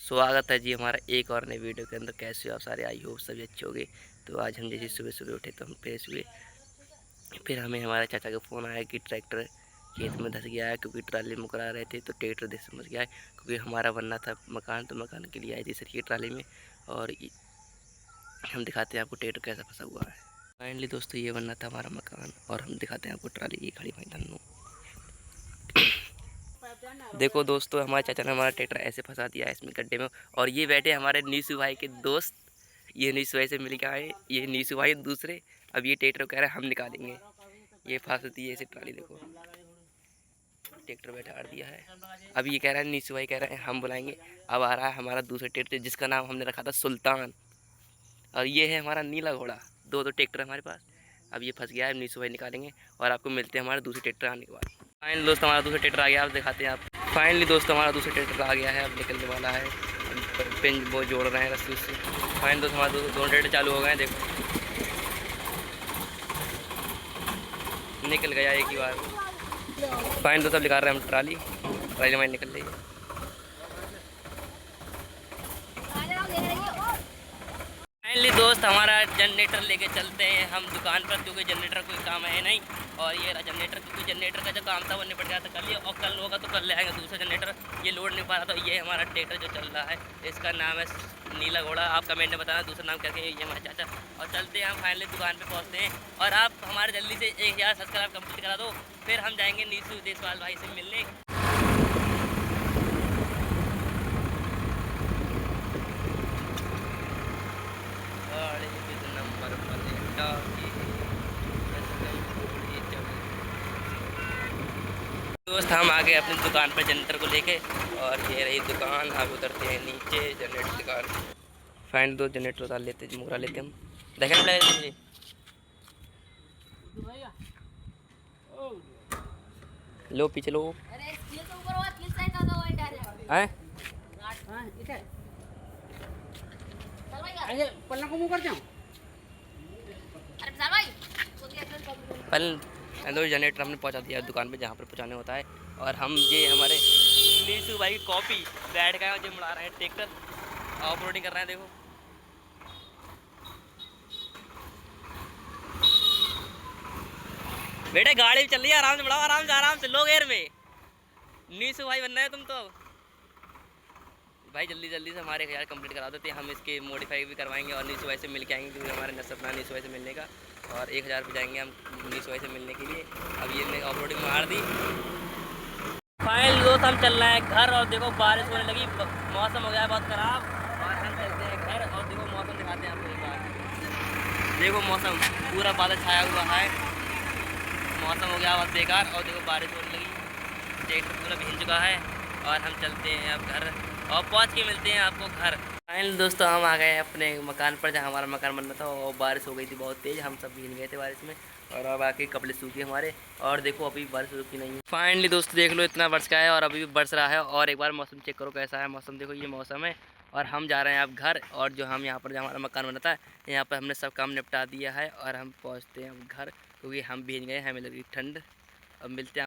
स्वागत है जी हमारा एक और नई वीडियो के अंदर। कैसे हो आप सारे? आई होप सभी अच्छे होंगे। तो आज हम जैसे सुबह सुबह उठे तो हम फ्रेश हुए। फिर हमें हमारे चाचा का फ़ोन आया कि ट्रैक्टर खेत में धंस गया है, क्योंकि ट्राली मुकरा रहे थे तो ट्रैक्टर देख समझ गया है, क्योंकि हमारा बनना था मकान, तो मकान के लिए आई थी सर ये ट्राली में। और हम दिखाते हैं आपको ट्रैक्टर कैसा फंसा हुआ है। फाइनली दोस्तों ये बनना था हमारा मकान, और हम दिखाते हैं आपको ट्राली ये खड़ी भाई धन्नो। देखो दोस्तों, हमारे चाचा ने हमारा ट्रैक्टर ऐसे फंसा दिया है इसमें गड्ढे में। और ये बैठे हमारे नीसू भाई के दोस्त, ये नीसू भाई से मिल के आए, ये नीसू भाई दूसरे। अब ये ट्रैक्टर कह रहे हैं हम निकालेंगे, ये फंसती है इसे ट्राली। देखो ट्रैक्टर बैठा दिया है। अब ये कह रहा है, नीसू भाई कह रहे हैं हम बुलाएंगे। अब आ रहा है हमारा दूसरा ट्रैक्टर जिसका नाम हमने रखा था सुल्तान, और ये है हमारा नीला घोड़ा। दो ट्रैक्टर हमारे पास। अब ये फंस गया है, नीसू भाई निकालेंगे और आपको मिलते हैं हमारे दूसरे ट्रैक्टर आने के बाद। फाइनल दोस्त हमारा दूसरा ट्रैक्टर आ गया, आप दिखाते हैं आप। फाइनली दोस्तों हमारा दूसरा ट्रैक्टर आ गया है, अब निकलने वाला है। पिन वो जोड़ रहे हैं रस्सी उससे। फाइनल दोस्त हमारे दोनों ट्रैक्टर चालू हो गए हैं। देखो निकल गया एक ही बार। फाइनल दोस्त अब निकाल रहे हैं हम ट्राली हमारी निकल रही है। फाइनली दोस्त हमारा जनरेटर लेके चलते हैं हम दुकान पर, क्योंकि जनरेटर कोई काम है नहीं। और ये रहा जनरेटर, क्योंकि जनरेटर का जो काम था वो निपट गया था कल ही, और कल होगा तो कल ले आएंगे दूसरा जनरेटर। ये लोड नहीं पा रहा, तो ये हमारा ट्रैक्टर जो चल रहा है इसका नाम है नीला घोड़ा। आप कमेंट में बताना दूसरा नाम करके, ये हमारे चाचा। और चलते हैं हम फाइनली दुकान पर पहुँचते हैं। और आप हमारे जल्दी से 1000 सब्सक्राइब कम्प्लीट करा दो, फिर हम जाएंगे नीसू देसवाल भाई से मिलने। दोस्त हम आ गए अपनी दुकान पर जनरेटर को लेके, और ये रही दुकान। अब उतरते हैं नीचे जनरेटर दुकान। फाइनल दो जनरेटर उतार लेते, मुकरा लेते हम। देखना पड़ेगा मुझे। लो पीछे लो हैं। हेलो जनरेटर हमने पहुंचा दिया दुकान पे जहाँ पर पहुंचाने होता है। और हम ये हमारे नीसू भाई की कॉपी बैठ गए जो मुड़ा रहे हैं ट्रैक्टर, ऑफ रोडिंग कर रहे हैं। देखो बेटे गाड़ी चल रही है, आराम से बढ़ाओ, आराम से लो गेयर में। नीसू भाई बनना है तुम तो। भाई जल्दी जल्दी से हमारे 1000 कंप्लीट करा देते हैं, हम इसके मॉडिफाई भी करवाएंगे और नीसू भाई से मिल के आएंगे, क्योंकि हमारे न सपना नीसू भाई से मिलने का। और 1000 पे जाएंगे हम नीसू भाई से मिलने के लिए। अब ये ऑफ रोडिंग मार दी। फाइनल दोस्त हम चल रहे हैं घर, और देखो बारिश होने लगी, मौसम हो गया है बहुत ख़राब। और हम चलते हैं घर, और देखो मौसम दिखाते हैं आपको एक बार। देखो मौसम पूरा बादल छाया हुआ है, मौसम हो गया बहुत बेकार। और देखो बारिश होने लगी, ट्रैक्टर पूरा भीग चुका है। और हम चलते हैं अब घर, और पहुंच के मिलते हैं आपको घर। फाइनल दोस्तों हम आ गए अपने मकान पर, जहां हमारा मकान बनना था। और बारिश हो गई थी बहुत तेज़, हम सब भीग गए थे बारिश में। और अब आके कपड़े सूखे हमारे, और देखो अभी बारिश रुकी नहीं है। फाइनली दोस्तों देख लो इतना बरस का है, और अभी भी बरस रहा है। और एक बार मौसम चेक करो कैसा है मौसम, देखो ये मौसम है। और हम जा रहे हैं अब घर, और जो हम यहाँ पर जहाँ हमारा मकान बना था यहाँ पर हमने सब काम निपटा दिया है। और हम पहुँचते हैं अब घर, क्योंकि हम भीग गए, हमें लगी ठंड। अब मिलते हैं।